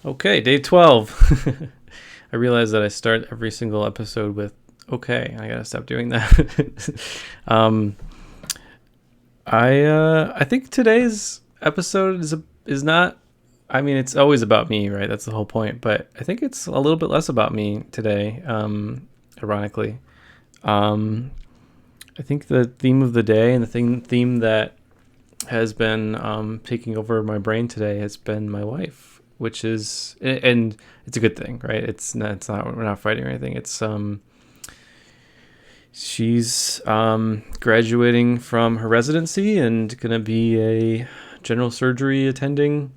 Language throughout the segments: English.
Okay, day 12. I realize that I start every single episode with okay. I gotta stop doing that. um, I think today's episode is not. I mean, it's always about me, right? That's the whole point. But I think it's a little bit less about me today. Ironically, um, I think the theme of the day and the theme that has been taking over my brain today has been my wife, which is and it's a good thing, right? It's not we're not fighting or anything. It's she's graduating from her residency and gonna be a general surgery attending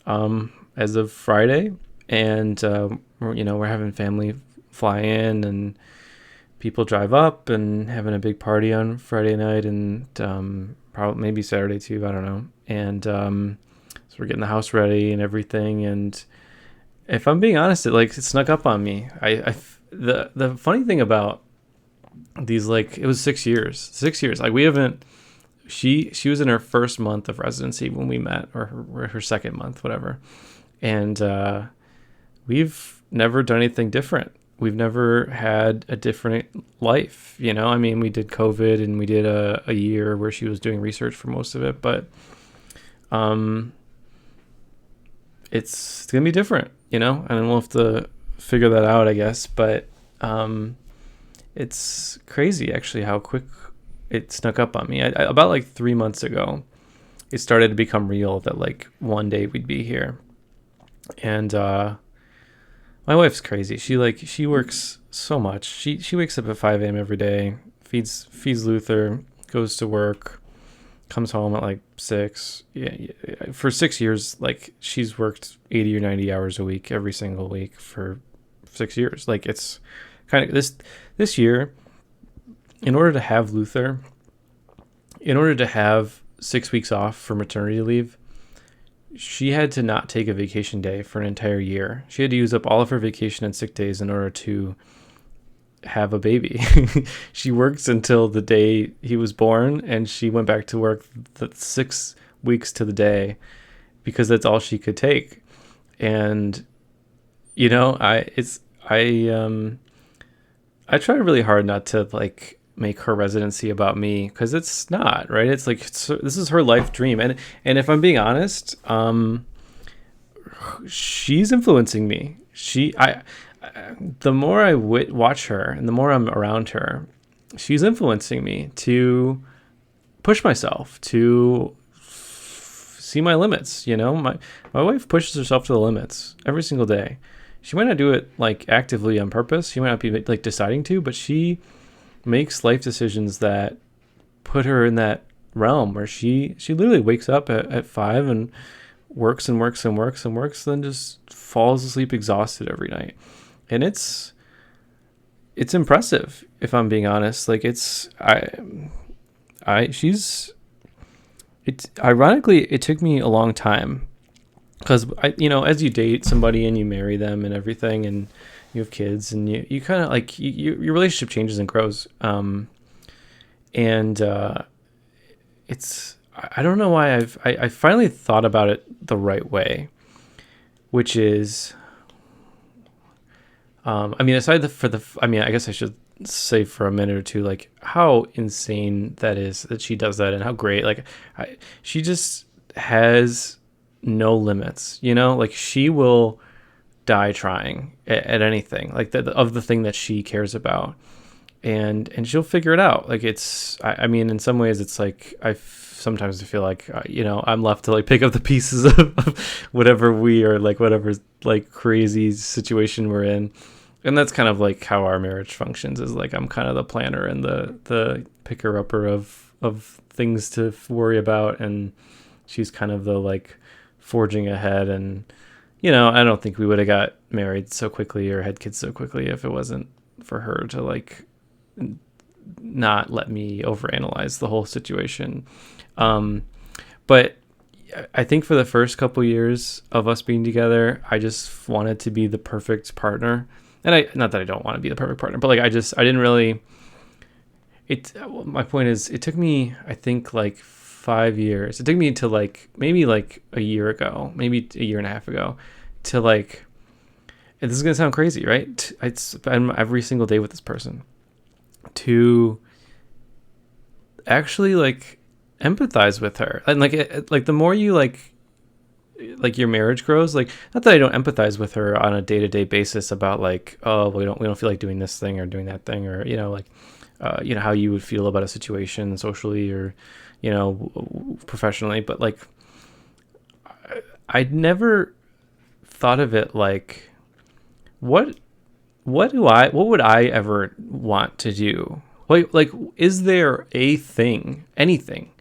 as of Friday, and we're having family fly in and people drive up and having a big party on Friday night and probably maybe Saturday too. I don't know. And so we're getting the house ready and everything. And if I'm being honest, it snuck up on me. The funny thing about these, like, it was 6 years. 6 years. Like, we haven't. She was in her first month of residency when we met, or her second month, whatever. And we've never done anything different. We've never had a different life, you know? I mean, we did COVID and we did a year where she was doing research for most of it, but um, it's going to be different, you know? And we'll have to figure that out, I guess. But it's crazy, actually, how quick it snuck up on me. About like 3 months ago, it started to become real that like one day we'd be here. And my wife's crazy. She works so much. She wakes up at 5 a.m. every day, feeds Luther, goes to work, comes home at like 6. Yeah, for 6 years, like she's worked 80 or 90 hours a week every single week for 6 years. Like it's kind of this year, in order to have Luther, in order to have 6 weeks off for maternity leave, she had to not take a vacation day for an entire year. She had to use up all of her vacation and sick days in order to have a baby. She worked until the day he was born, and she went back to work the 6 weeks to the day because that's all she could take. And I try really hard not to like make her residency about me, because it's not, right. It's like this is her life dream, and if I'm being honest, she's influencing me. The more I watch her and the more I'm around her, she's influencing me to push myself, to see my limits. My wife pushes herself to the limits every single day. She might not do it like actively on purpose. She might not be like deciding to, but she makes life decisions that put her in that realm where she literally wakes up at 5 and works and works and works and works, then just falls asleep exhausted every night. And it's impressive, if I'm being honest. Like it's ironically, it took me a long time, because as you date somebody and you marry them and everything, and you have kids, and you kind of like your relationship changes and grows. And it's I don't know why I finally thought about it the right way, which is I mean, aside I guess I should say for a minute or two, like, how insane that is that she does that, and how great, like, she just has no limits, like she will die trying at anything, like of the thing that she cares about, and she'll figure it out. Like, I mean, in some ways it's like sometimes I feel like I'm left to like pick up the pieces of whatever whatever like crazy situation we're in. And that's kind of like how our marriage functions, is like I'm kind of the planner and the picker upper of things to worry about, and she's kind of the like forging ahead. And I don't think we would have got married so quickly or had kids so quickly if it wasn't for her to like not let me overanalyze the whole situation. But I think for the first couple years of us being together, I just wanted to be the perfect partner. And not that I don't want to be the perfect partner, but like I didn't really. My point is, it took me, I think, like 5 years. It took me to like maybe like a year ago, maybe a year and a half ago, to like, and this is gonna sound crazy, right? I spend every single day with this person to actually like empathize with her, and like like the more you like your marriage grows, like not that I don't empathize with her on a day-to-day basis about like, oh, we don't feel like doing this thing or doing that thing, or like how you would feel about a situation socially or professionally, but like I'd never thought of it like what what would I ever want to do? Like is there a thing, anything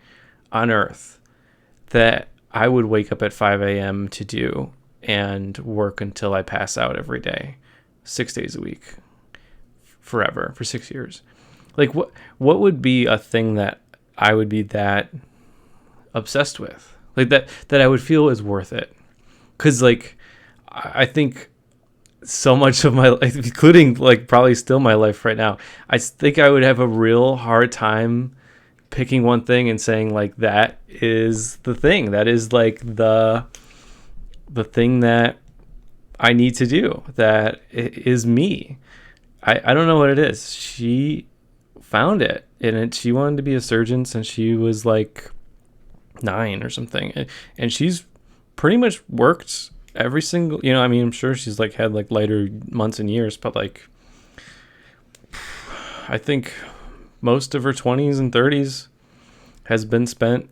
on earth that I would wake up at 5 a.m. to do and work until I pass out every day, 6 days a week, forever, for 6 years? Like what would be a thing that I would be that obsessed with? Like that I would feel is worth it? Because like I think so much of my life, including like probably still my life right now, I think I would have a real hard time picking one thing and saying like that is the thing, that is like the thing that I need to do, that is me. I don't know what it is. She found it, and she wanted to be a surgeon since she was like 9 or something, and she's pretty much worked every single, I mean, I'm sure she's like had like lighter months and years, but like I think most of her 20s and 30s has been spent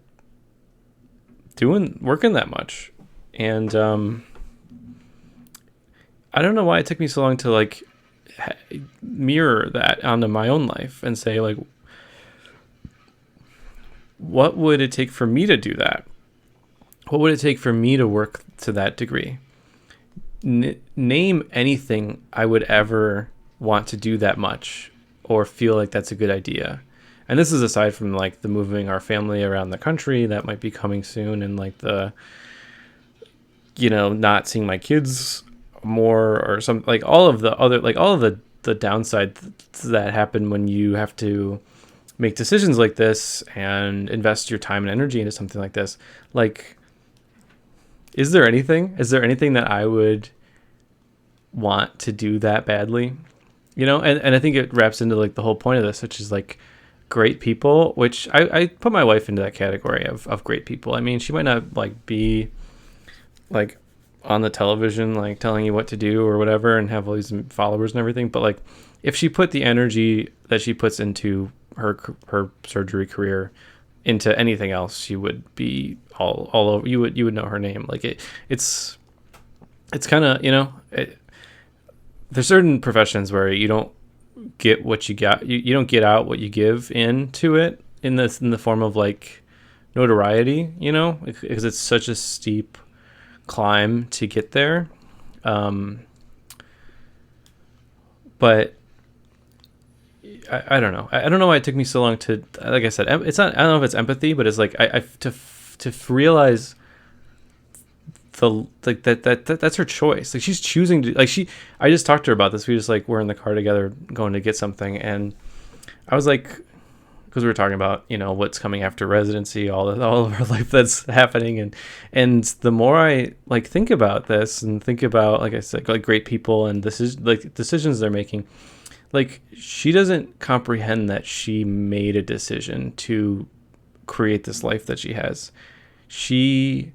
working that much. And I don't know why it took me so long to like mirror that onto my own life and say like, what would it take for me to do that? What would it take for me to work to that degree? Name anything I would ever want to do that much or feel like that's a good idea. And this is aside from like the moving our family around the country that might be coming soon, and like the, not seeing my kids more, or some like all of the other, like all of the downside that happen when you have to make decisions like this and invest your time and energy into something like this. Like, is there anything that I would want to do that badly? And I think it wraps into like the whole point of this, which is like great people, which I put my wife into that category of great people. I mean, she might not like be like on the television, like telling you what to do or whatever, and have all these followers and everything. But like, if she put the energy that she puts into her surgery career into anything else, she would be all over. You would know her name. Like it's kind of, there's certain professions where you don't get what you got. You don't get out what you give into it in the form of like notoriety, because it's such a steep climb to get there. But I don't know. I don't know why it took me so long to, like I said, it's not, I don't know if it's empathy, but it's like to realize the like that's her choice. Like she's choosing to, like I just talked to her about this. We just like were in the car together going to get something, and I was like, because we were talking about what's coming after residency, all of our life that's happening, and the more I like think about this and think about, like I said, like great people and this is like decisions they're making. Like, she doesn't comprehend that she made a decision to create this life that she has. She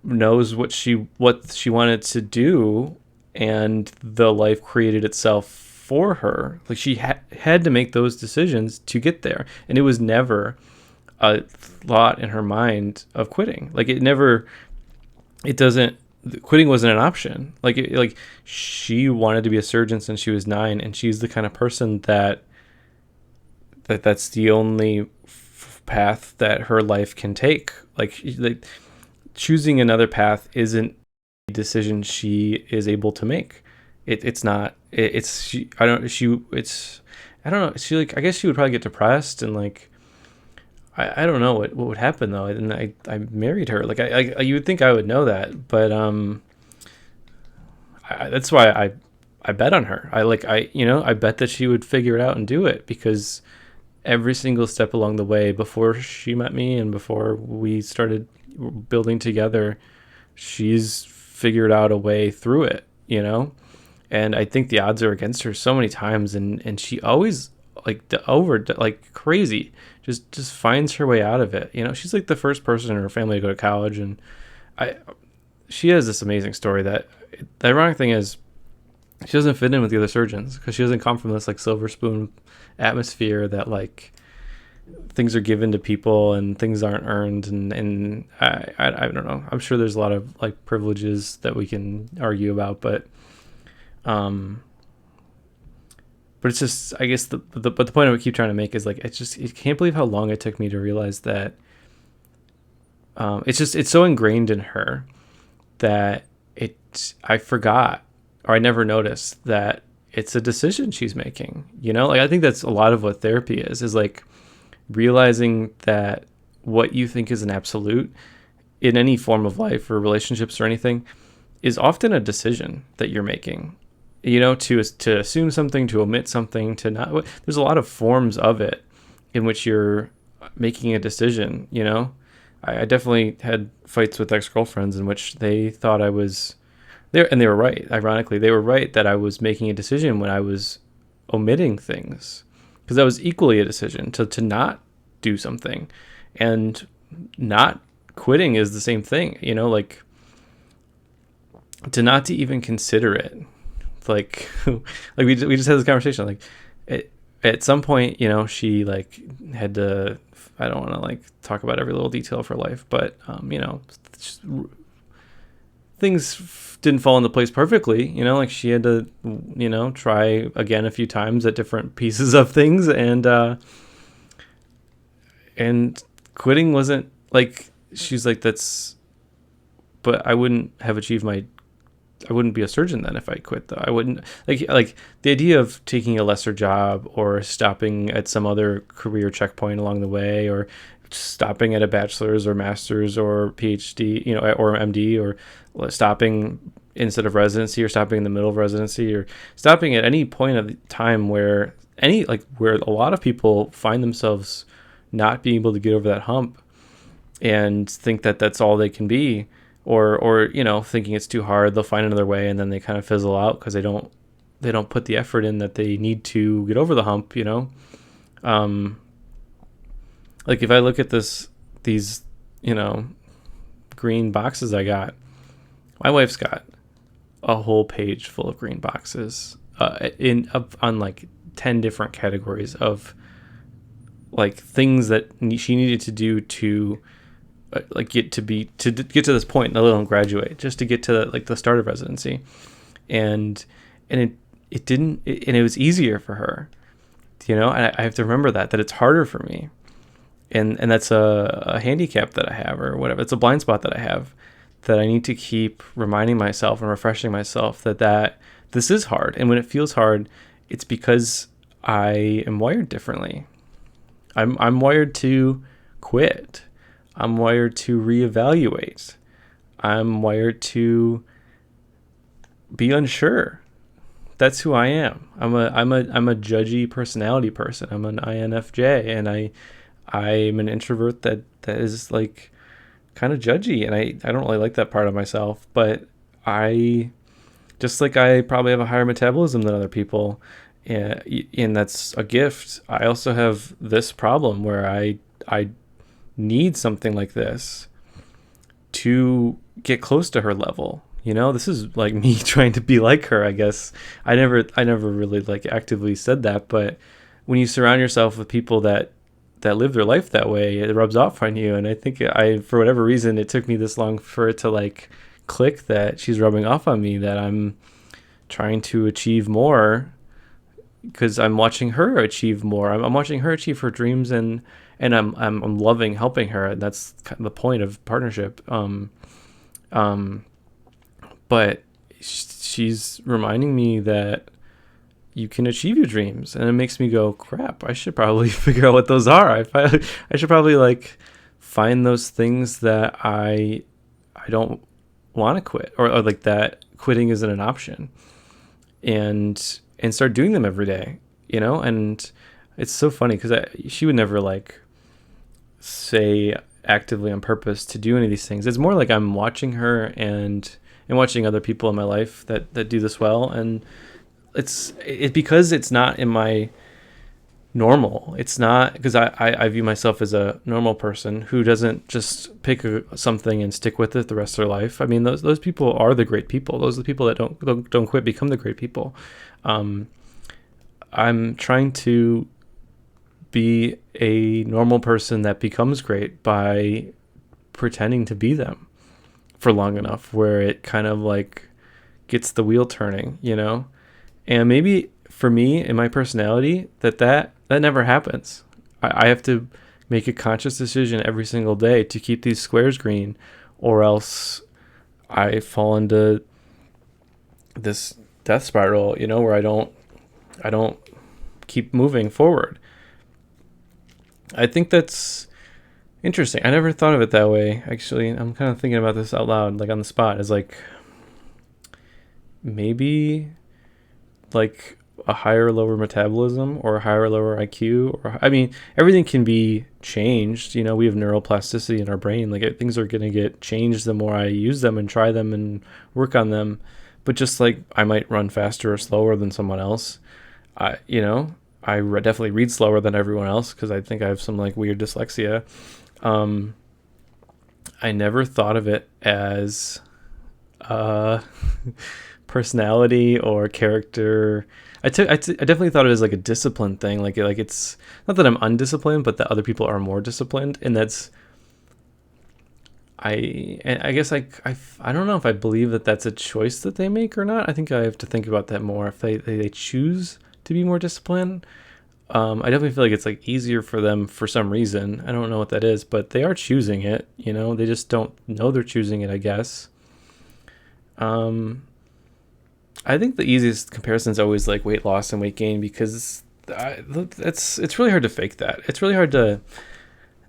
knows what she wanted to do, and the life created itself for her. Like, she had to make those decisions to get there, and it was never a thought in her mind of quitting. Like, quitting wasn't an option. Like she wanted to be a surgeon since she was 9, and she's the kind of person that's the only path that her life can take. Like choosing another path isn't a decision she is able to make. It's not. It's she. I don't. She. It's. I don't know. She like. I guess she would probably get depressed and like. I don't know what would happen though, and I married her. Like I you would think I would know that, but that's why I bet on her. I bet that she would figure it out and do it, because every single step along the way, before she met me and before we started building together, she's figured out a way through it, you know? And I think the odds are against her so many times, and she always like like crazy just finds her way out of it. You know, she's like the first person in her family to go to college, and I she has this amazing story that the ironic thing is she doesn't fit in with the other surgeons because she doesn't come from this like silver spoon atmosphere that like things are given to people and things aren't earned, and I don't know. I'm sure there's a lot of like privileges that we can argue about, um but it's just, I guess the point I would keep trying to make is like, it's just, you can't believe how long it took me to realize that it's so ingrained in her that I forgot, or I never noticed that it's a decision she's making, you know? Like, I think that's a lot of what therapy is like realizing that what you think is an absolute in any form of life or relationships or anything is often a decision that you're making, you know, to assume something, to omit something, to not. There's a lot of forms of it in which you're making a decision, you know. I definitely had fights with ex-girlfriends in which they thought I was there, and they were right. Ironically, they were right that I was making a decision when I was omitting things, because that was equally a decision to not do something, and not quitting is the same thing, you know, like to even consider it. Like like we just had this conversation, like at some point, you know, she like had to, I don't want to like talk about every little detail of her life, but you know, things didn't fall into place perfectly, you know, like she had to, you know, try again a few times at different pieces of things, and quitting wasn't like, she's like, but I wouldn't have achieved I wouldn't be a surgeon then if I quit, though. I wouldn't like the idea of taking a lesser job or stopping at some other career checkpoint along the way, or stopping at a bachelor's or master's or PhD, you know, or MD, or stopping instead of residency, or stopping in the middle of residency, or stopping at any point of time where where a lot of people find themselves not being able to get over that hump and think that that's all they can be, or you know, thinking it's too hard, they'll find another way, and then they kind of fizzle out because they don't put the effort in that they need to get over the hump, you know. Like if I look at these, you know, green boxes I got, my wife's got a whole page full of green boxes on like 10 different categories of like things that she needed to do to like get to this point, let alone graduate, just to get to like the start of residency, and it didn't, and it was easier for her, you know. And I have to remember that it's harder for me, and that's a handicap that I have, or whatever. It's a blind spot that I have, that I need to keep reminding myself and refreshing myself that this is hard, and when it feels hard, it's because I am wired differently. I'm wired to quit. I'm wired to reevaluate. I'm wired to be unsure. That's who I am. I'm a judgy personality person. I'm an INFJ, and I'm an introvert that is like kind of judgy, and I don't really like that part of myself, but I probably have a higher metabolism than other people, and that's a gift. I also have this problem where I need something like this to get close to her level. You know, this is like me trying to be like her, I guess. I never really like actively said that, but when you surround yourself with people that live their life that way, it rubs off on you. And I think for whatever reason, it took me this long for it to like click that she's rubbing off on me, that I'm trying to achieve more because I'm watching her achieve more. I'm watching her achieve her dreams, and I'm loving helping her, and that's kind of the point of partnership. But she's reminding me that you can achieve your dreams, and it makes me go, crap, I should probably figure out what those are. I should probably like find those things that I don't want to quit, or like that quitting isn't an option, and start doing them every day, you know. And it's so funny because she would never like say actively on purpose to do any of these things. It's more like I'm watching her and and watching other people in my life that do this well. And it because it's not in my normal. It's not because I view myself as a normal person who doesn't just pick something and stick with it the rest of their life. I mean, those people are the great people. Those are the people that don't quit, become the great people. I'm trying to be a normal person that becomes great by pretending to be them for long enough where it kind of like gets the wheel turning, you know? And maybe for me and my personality that never happens. I have to make a conscious decision every single day to keep these squares green, or else I fall into this death spiral, you know, where I don't keep moving forward. I think that's interesting. I never thought of it that way. Actually, I'm kind of thinking about this out loud, like on the spot. It's like maybe like a higher or lower metabolism or a higher or lower IQ, or I mean, everything can be changed. You know, we have neuroplasticity in our brain. Like things are going to get changed the more I use them and try them and work on them. But just like I might run faster or slower than someone else, I definitely read slower than everyone else because I think I have some like weird dyslexia. I never thought of it as personality or character. I definitely thought of it as like a discipline thing. Like it's not that I'm undisciplined, but that other people are more disciplined, and that's. I guess I don't know if I believe that that's a choice that they make or not. I think I have to think about that more. If they choose to be more disciplined, I definitely feel like it's like easier for them for some reason. I don't know what that is, but they are choosing it. You know, they just don't know they're choosing it, I guess. I think the easiest comparison is always like weight loss and weight gain because it's really hard to fake that. It's really hard to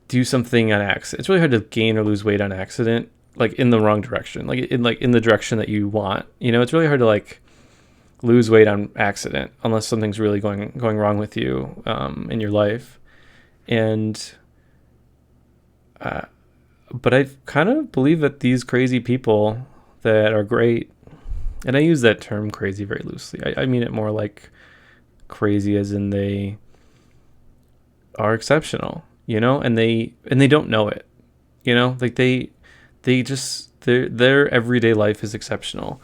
do something on accident. It's really hard to gain or lose weight on accident, like in the wrong direction, like in the direction that you want. You know, it's really hard to like lose weight on accident unless something's really going wrong with you in your life. And but I kind of believe that these crazy people that are great, and I use that term crazy very loosely. I mean it more like crazy as in they are exceptional, you know, and they don't know it, you know, like they just their everyday life is exceptional,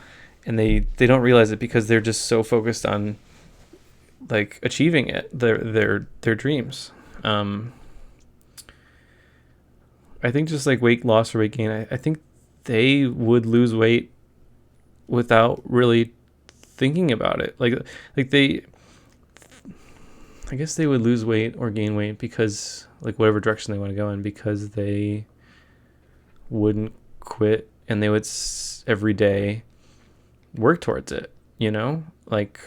and they don't realize it because they're just so focused on like achieving it, their dreams. I think just like weight loss or weight gain, I think they would lose weight without really thinking about it. Like they, I guess they would lose weight or gain weight because like whatever direction they want to go in, because they wouldn't quit and they would every day work towards it, you know? Like,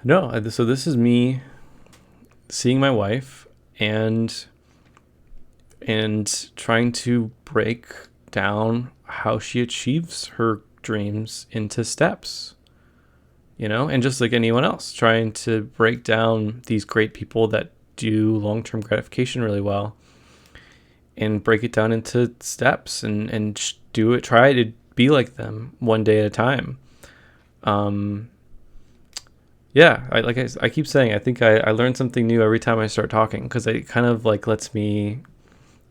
no, so this is me seeing my wife and trying to break down how she achieves her dreams into steps, you know, and just like anyone else, trying to break down these great people that do long-term gratification really well and break it down into steps and try to be like them one day at a time. Yeah, I keep saying, I think I learn something new every time I start talking because it kind of like lets me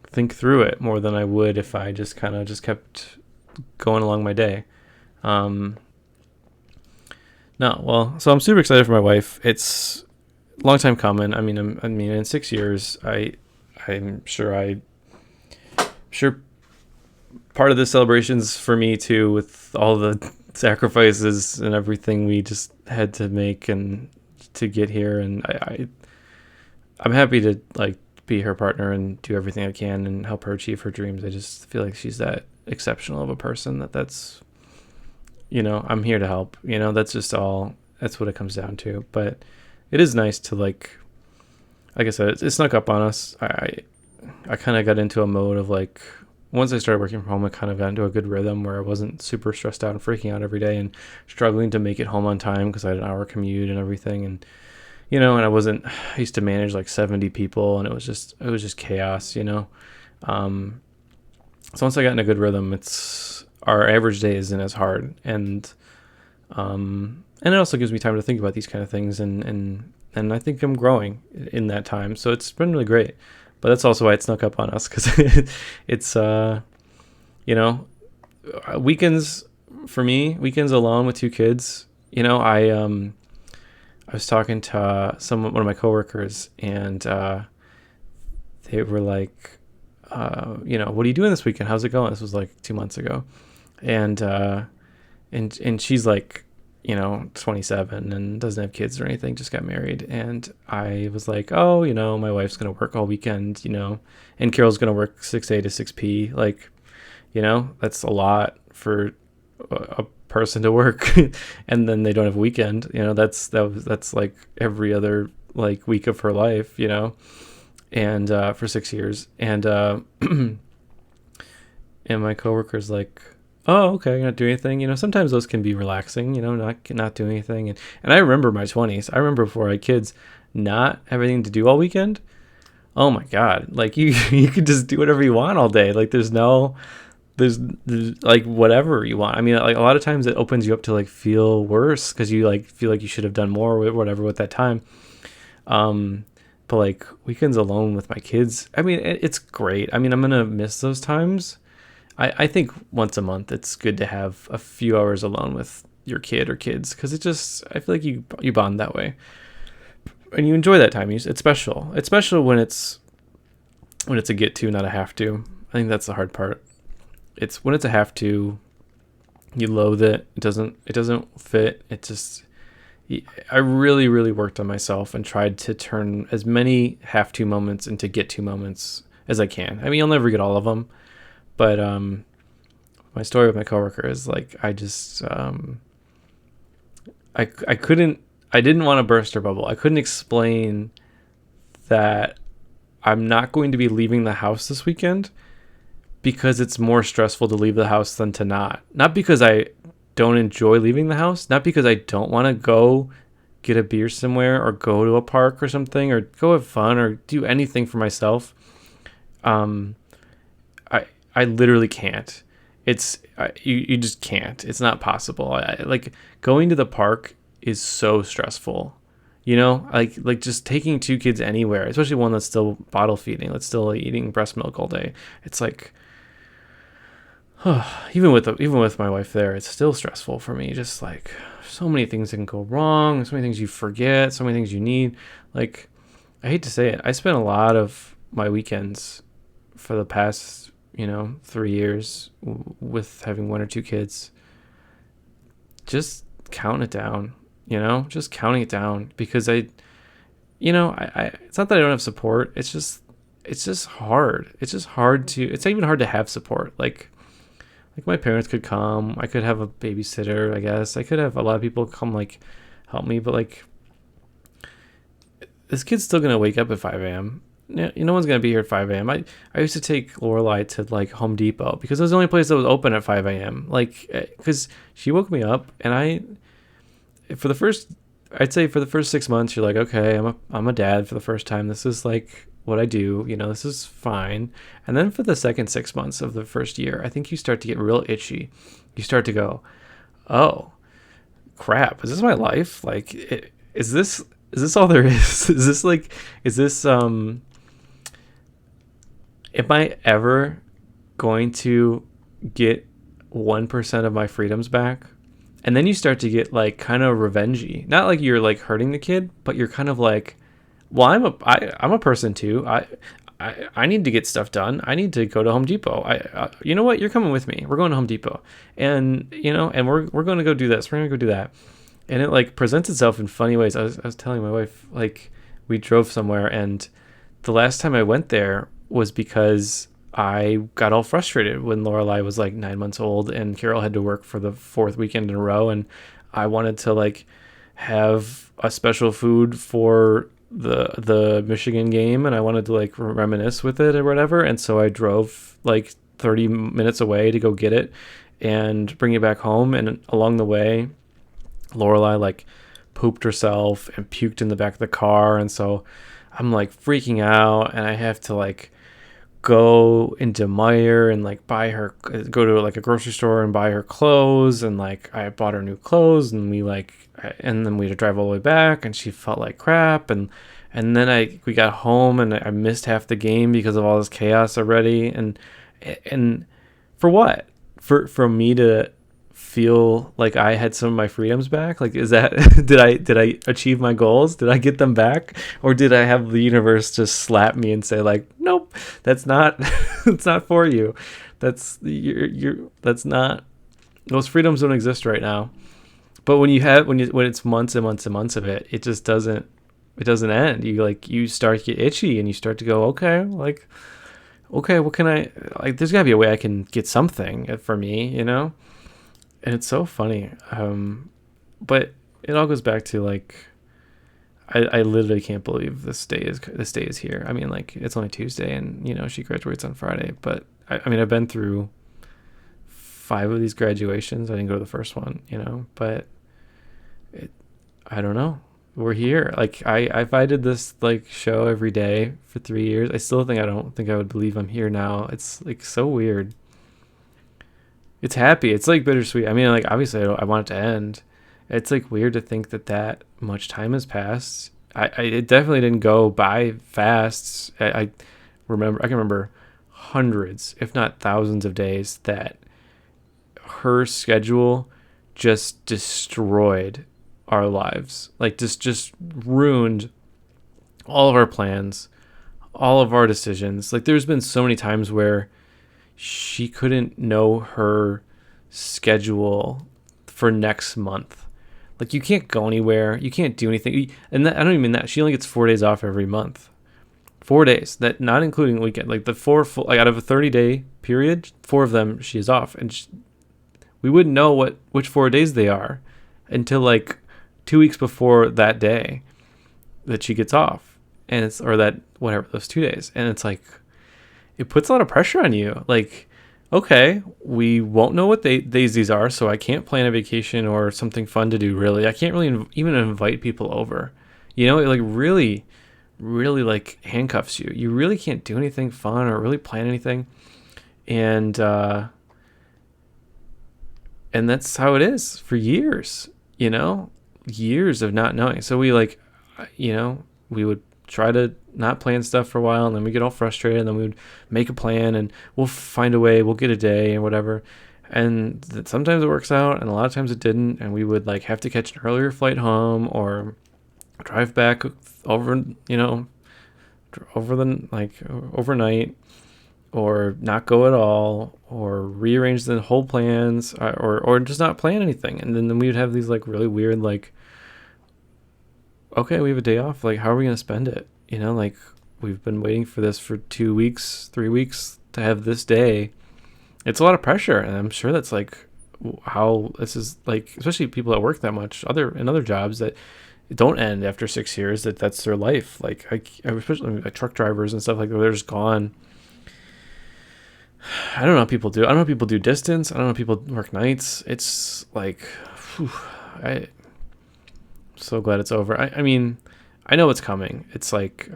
think through it more than I would if I just kind of just kept going along my day. No, well, so I'm super excited for my wife. It's a long time coming. I mean, in 6 years, I'm sure part of the celebrations for me too, with all the sacrifices and everything we just had to make and to get here. And I'm happy to like be her partner and do everything I can and help her achieve her dreams. I just feel like she's that exceptional of a person that's, you know, I'm here to help, you know, that's what it comes down to. But it is nice to like I said, it snuck up on us. I kind of got into a mode of like, once I started working from home, I kind of got into a good rhythm where I wasn't super stressed out and freaking out every day and struggling to make it home on time because I had an hour commute and everything. And, you know, and I used to manage like 70 people and it was just chaos, you know? So once I got in a good rhythm, it's our average day isn't as hard, and it also gives me time to think about these kind of things, and I think I'm growing in that time. So it's been really great. But that's also why it snuck up on us, because it's you know weekends for me, weekends alone with two kids. I was talking to one of my coworkers, and they were like, what are you doing this weekend? How's it going? This was like 2 months ago, and and she's like, 27 and doesn't have kids or anything, just got married. And I was like, oh, my wife's gonna work all weekend, and Carol's gonna work 6A to 6P, like, that's a lot for a person to work. And then they don't have a weekend, that's like every other like week of her life, and for 6 years. And and my coworker's like, oh, okay, you're not doing anything. Sometimes those can be relaxing, not doing anything. And I remember my 20s. I remember before I had kids, not have anything to do all weekend. Oh my God. Like you could just do whatever you want all day. Like there's like whatever you want. I mean, like a lot of times it opens you up to like feel worse because you like feel like you should have done more with whatever with that time. But like weekends alone with my kids, I mean, it's great. I mean, I'm going to miss those times. I think once a month it's good to have a few hours alone with your kid or kids, because I feel like you bond that way and you enjoy that time. It's special. It's special when it's a get to, not a have to. I think that's the hard part. It's when it's a have to, you loathe it. It doesn't fit. I really, really worked on myself and tried to turn as many have to moments into get to moments as I can. I mean, you'll never get all of them. But my story with my coworker is like, I just I didn't want to burst her bubble. I couldn't explain that I'm not going to be leaving the house this weekend because it's more stressful to leave the house than to not. Not because I don't enjoy leaving the house, not because I don't want to go get a beer somewhere or go to a park or something or go have fun or do anything for myself. I literally can't. You just can't. It's not possible. Like going to the park is so stressful. Like just taking two kids anywhere, especially one that's still bottle feeding, that's still eating breast milk all day. It's like, even with my wife there, it's still stressful for me. Just like so many things that can go wrong, so many things you forget, so many things you need. Like, I hate to say it, I spent a lot of my weekends for the past 3 years with having one or two kids, just counting it down, just counting it down, because I it's not that I don't have support. It's just hard. It's not even hard to have support. Like my parents could come. I could have a babysitter, I guess. I could have a lot of people come like help me, but like this kid's still going to wake up at 5 a.m. No one's going to be here at 5 a.m. I used to take Lorelai to like Home Depot because it was the only place that was open at 5 a.m. Like, because she woke me up, and I'd say for the first 6 months, you're like, okay, I'm a dad for the first time. This is like what I do, this is fine. And then for the second 6 months of the first year, I think you start to get real itchy. You start to go, oh crap, is this my life? Like, is this all there is? Am I ever going to get 1% of my freedoms back? And then you start to get like kind of revengey. Not like you're like hurting the kid, but you're kind of like, well, I'm a person too. I need to get stuff done. I need to go to Home Depot. You know what? You're coming with me. We're going to Home Depot, and and we're going to go do this. We're going to go do that. And it like presents itself in funny ways. I was telling my wife, like, we drove somewhere, and the last time I went there was because I got all frustrated when Lorelai was like 9 months old and Carol had to work for the fourth weekend in a row, and I wanted to like have a special food for the Michigan game, and I wanted to like reminisce with it or whatever, and so I drove like 30 minutes away to go get it and bring it back home. And along the way, Lorelai like pooped herself and puked in the back of the car, and so I'm like freaking out, and I have to like go into Meyer and like go to like a grocery store and buy her clothes, and like I bought her new clothes, and and then we had to drive all the way back, and she felt like crap, and then we got home and I missed half the game because of all this chaos already, and for what? For me to feel like I had some of my freedoms back? Like, is that did I achieve my goals? Did I get them back, or did I have the universe just slap me and say like, nope, that's not it's not for you. That's that's not, those freedoms don't exist right now. But when it's months and months and months of it, it just doesn't end. You start to get itchy and you start to go, okay, like, okay, what can I, like, there's gotta be a way I can get something for me, you know? And it's so funny. But it all goes back to like, I literally can't believe this day is here. I mean, like, it's only Tuesday and, you know, she graduates on Friday, but I mean, I've been through 5 of these graduations. I didn't go to the first one, you know, but I don't know. We're here. Like, if I did this like show every day for 3 years, I don't think I would believe I'm here now. It's like so weird. It's happy. It's like bittersweet. I mean, like, obviously I want it to end. It's like weird to think that much time has passed. It definitely didn't go by fast. I can remember hundreds, if not thousands of days that her schedule just destroyed our lives. Like, just ruined all of our plans, all of our decisions. Like, there's been so many times where she couldn't know her schedule for next month. Like, you can't go anywhere, you can't do anything. And I don't even mean that. She only gets 4 days off every month. 4 days, that not including weekend. Like, the like, out of a 30-day period, 4 of them she is off, and we wouldn't know which 4 days they are until like 2 weeks before that day that she gets off, and those 2 days, and it's like, it puts a lot of pressure on you. Like, okay, we won't know what days these are, so I can't plan a vacation or something fun to do. Really, I can't really even invite people over. You know, it like really, really like handcuffs you. You really can't do anything fun or really plan anything, and that's how it is for years. You know, years of not knowing. So we like, you know, we would try to not plan stuff for a while, and then we get all frustrated, and then we would make a plan, and we'll find a way, we'll get a day and whatever. And sometimes it works out, and a lot of times it didn't, and we would like have to catch an earlier flight home or drive back over, you know, overnight, or not go at all, or rearrange the whole plans, or just not plan anything. And then we would have these like really weird, like, okay, we have a day off, like, how are we going to spend it? You know, like, we've been waiting for this for 2 weeks, 3 weeks to have this day. It's a lot of pressure, and I'm sure that's like how this is, like, especially people that work that much in other jobs that don't end after 6 years, that's their life. Like, especially like truck drivers and stuff, like, they're just gone. I don't know how people do. I don't know how people do distance. I don't know how people work nights. It's like, I'm so glad it's over. I mean, I know what's coming. It's like,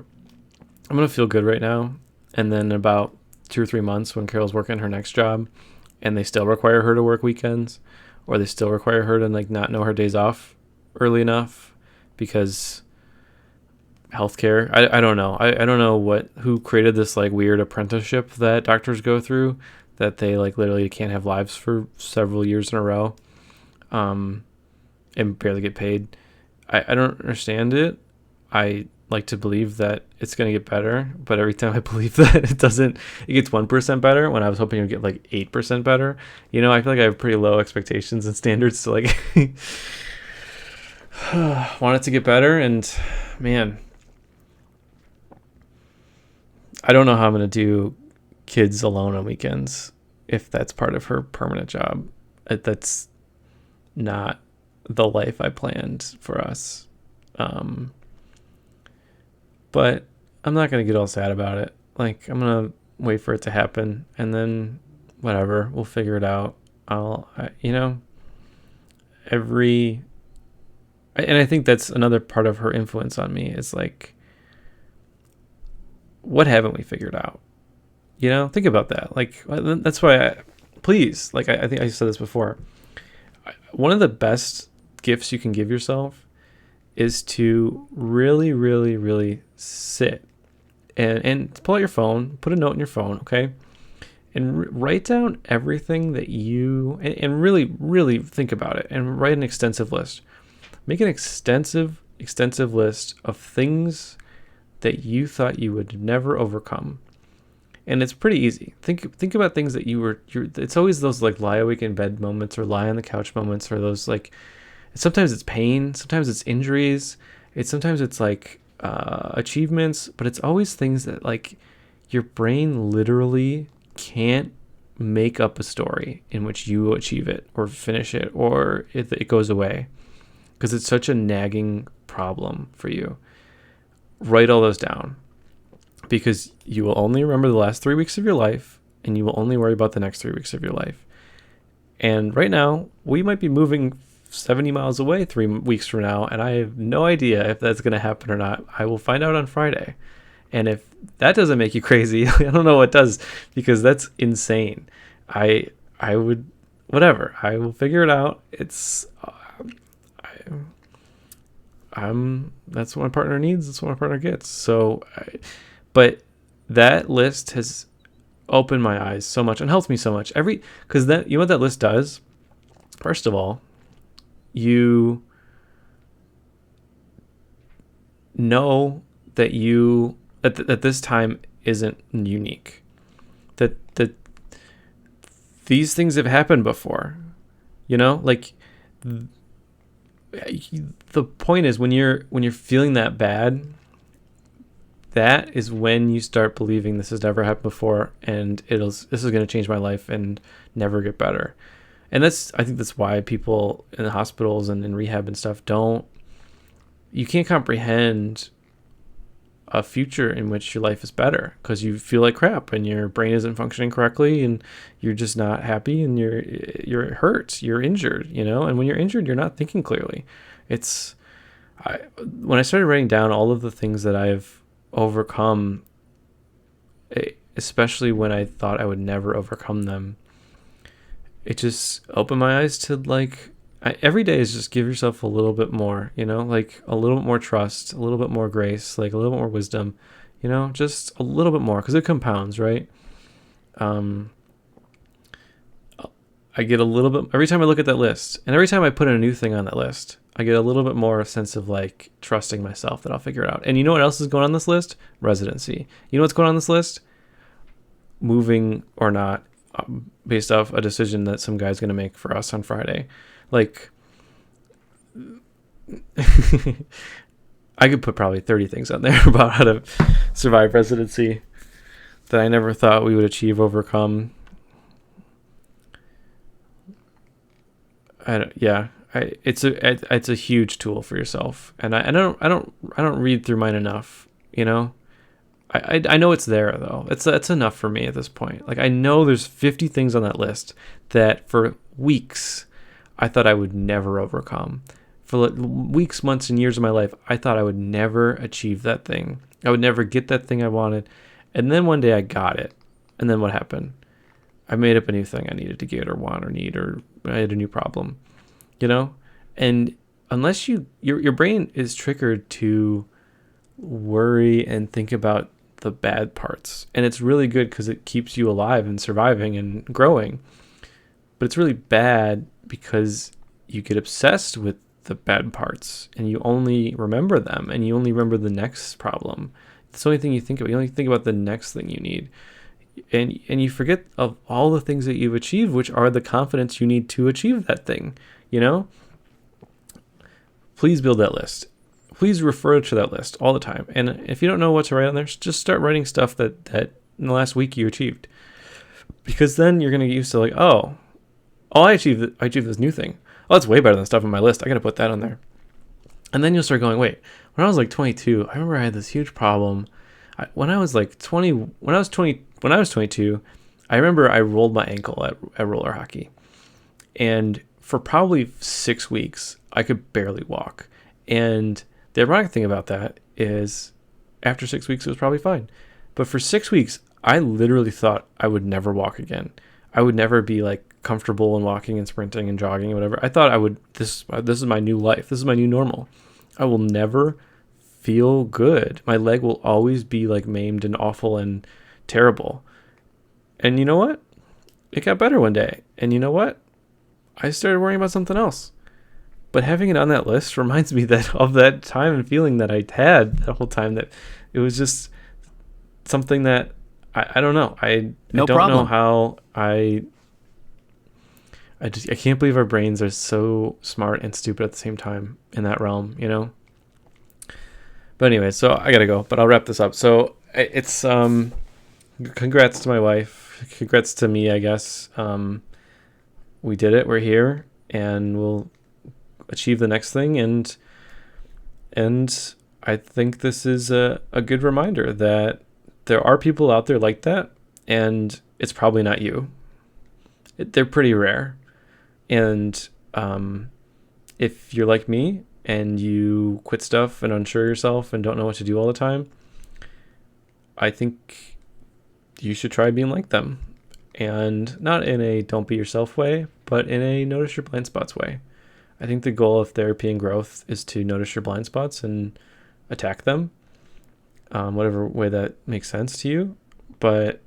I'm going to feel good right now. And then about 2 or 3 months, when Carol's working her next job and they still require her to work weekends, or they still require her to like not know her days off early enough because healthcare. I don't know. I don't know who created this like weird apprenticeship that doctors go through, that they like literally can't have lives for several years in a row, and barely get paid. I don't understand it. I like to believe that it's going to get better, but every time I believe that, it doesn't. It gets 1% better when I was hoping it would get like 8% better. You know, I feel like I have pretty low expectations and standards to like want it to get better. And man, I don't know how I'm going to do kids alone on weekends if that's part of her permanent job. That's not the life I planned for us. But I'm not going to get all sad about it. Like, I'm going to wait for it to happen, and then whatever, we'll figure it out. And I think that's another part of her influence on me is like, what haven't we figured out? Think about that. Like, that's why please, like, I think I said this before. One of the best gifts you can give yourself is to really, really, really sit and pull out your phone, put a note in your phone, okay? And write down everything that and really, really think about it and write an extensive list. Make an extensive list of things that you thought you would never overcome. And it's pretty easy. Think about things that it's always those like lie awake in bed moments or lie on the couch moments, or those like, sometimes it's pain, sometimes it's injuries, sometimes it's like achievements, but it's always things that like your brain literally can't make up a story in which you achieve it or finish it or it goes away because it's such a nagging problem for you. Write all those down, because you will only remember the last 3 weeks of your life, and you will only worry about the next 3 weeks of your life. And right now, we might be moving 70 miles away 3 weeks from now, and I have no idea if that's going to happen or not. I will find out on Friday. And if that doesn't make you crazy, I don't know what does, because that's insane. I would, whatever. I will figure it out. That's what my partner needs. That's what my partner gets. So, but that list has opened my eyes so much and helped me so much. Because that, you know what that list does? First of all, you know that you at this time isn't unique. That these things have happened before. Like the point is when you're feeling that bad, that is when you start believing this has never happened before, and this is going to change my life and never get better. And I think that's why people in the hospitals and in rehab and stuff you can't comprehend a future in which your life is better, because you feel like crap and your brain isn't functioning correctly and you're just not happy and you're hurt, you're injured, and when you're injured, you're not thinking clearly. When I started writing down all of the things that I've overcome, especially when I thought I would never overcome them, it just opened my eyes to like, every day is just give yourself a little bit more, like a little bit more trust, a little bit more grace, like a little bit more wisdom, just a little bit more, because it compounds, right? I get a little bit every time I look at that list, and every time I put in a new thing on that list, I get a little bit more sense of like trusting myself that I'll figure it out. And you know what else is going on this list? Residency. You know what's going on this list? Moving or not, based off a decision that some guy's going to make for us on Friday. Like, I could put probably 30 things on there about how to survive residency that I never thought we would overcome. It's a huge tool for yourself, and I don't read through mine enough. I know it's there though. It's enough for me at this point. Like, I know there's 50 things on that list that for weeks I thought I would never overcome. For like weeks, months, and years of my life, I thought I would never achieve that thing. I would never get that thing I wanted. And then one day I got it. And then what happened? I made up a new thing I needed to get or want or need, or I had a new problem, And unless your brain is triggered to worry and think about the bad parts. And it's really good because it keeps you alive and surviving and growing. But it's really bad because you get obsessed with the bad parts and you only remember them, and you only remember the next problem. It's the only thing you think about. You only think about the next thing you need. And you forget of all the things that you've achieved, which are the confidence you need to achieve that thing, Please build that list. Please refer to that list all the time. And if you don't know what to write on there, just start writing stuff that in the last week you achieved. Because then you're going to get used to like, I achieved this new thing. Oh, that's way better than stuff on my list. I got to put that on there. And then you'll start going, wait, when I was like 22, I remember I had this huge problem. When I was 22, I remember I rolled my ankle at roller hockey. And for probably 6 weeks, I could barely walk. And the ironic thing about that is after 6 weeks, it was probably fine. But for 6 weeks, I literally thought I would never walk again. I would never be like comfortable in walking and sprinting and jogging and whatever. I thought I would. This is my new life. This is my new normal. I will never feel good. My leg will always be like maimed and awful and terrible. And you know what? It got better one day. And you know what? I started worrying about something else. But having it on that list reminds me that of that time and feeling that I had the whole time, that it was just something that I don't know. I No don't know problem. how I can't believe our brains are so smart and stupid at the same time in that realm, you know? But anyway, so I gotta go, but I'll wrap this up. So it's congrats to my wife, congrats to me, I guess. We did it. We're here, and we'll achieve the next thing. And I think this is a good reminder that there are people out there like that, and it's probably not you. They're pretty rare. And if you're like me and you quit stuff and unsure yourself and don't know what to do all the time, I think you should try being like them. And not in a don't be yourself way, but in a notice your blind spots way. I think the goal of therapy and growth is to notice your blind spots and attack them, whatever way that makes sense to you. But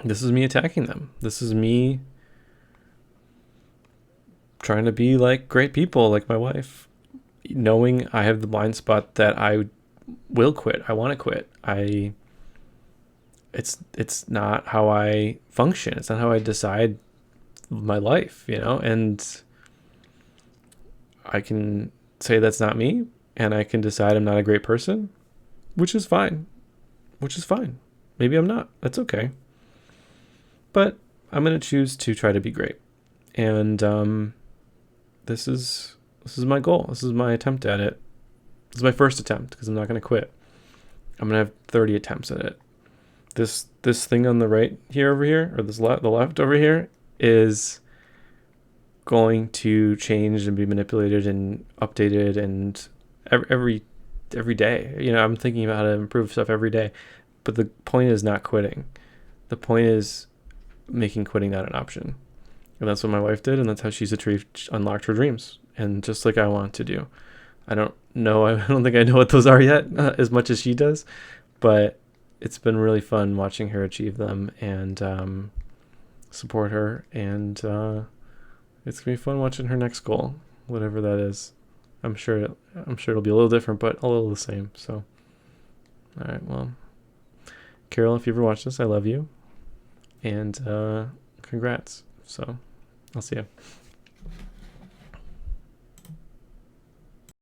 this is me attacking them. This is me trying to be like great people, like my wife, knowing I have the blind spot that I will quit. I want to quit. It's not how I function. It's not how I decide my life, you know? And I can say that's not me, and I can decide I'm not a great person, which is fine. Which is fine. Maybe I'm not. That's okay. But I'm going to choose to try to be great. And this is my goal. This is my attempt at it. This is my first attempt, because I'm not going to quit. I'm going to have 30 attempts at it. This thing on the right here over here, or the left over here, is going to change and be manipulated and updated and every day. You know, I'm thinking about how to improve stuff every day. But the point is not quitting. The point is making quitting not an option. And that's what my wife did, and that's how she's unlocked her dreams. And just like I want to do. I don't think I know what those are yet, as much as she does, but it's been really fun watching her achieve them and support her. And it's gonna be fun watching her next goal, whatever that is. I'm sure it'll be a little different, but a little the same. So, all right, well, Carol, if you ever watch this, I love you, and congrats. So, I'll see you.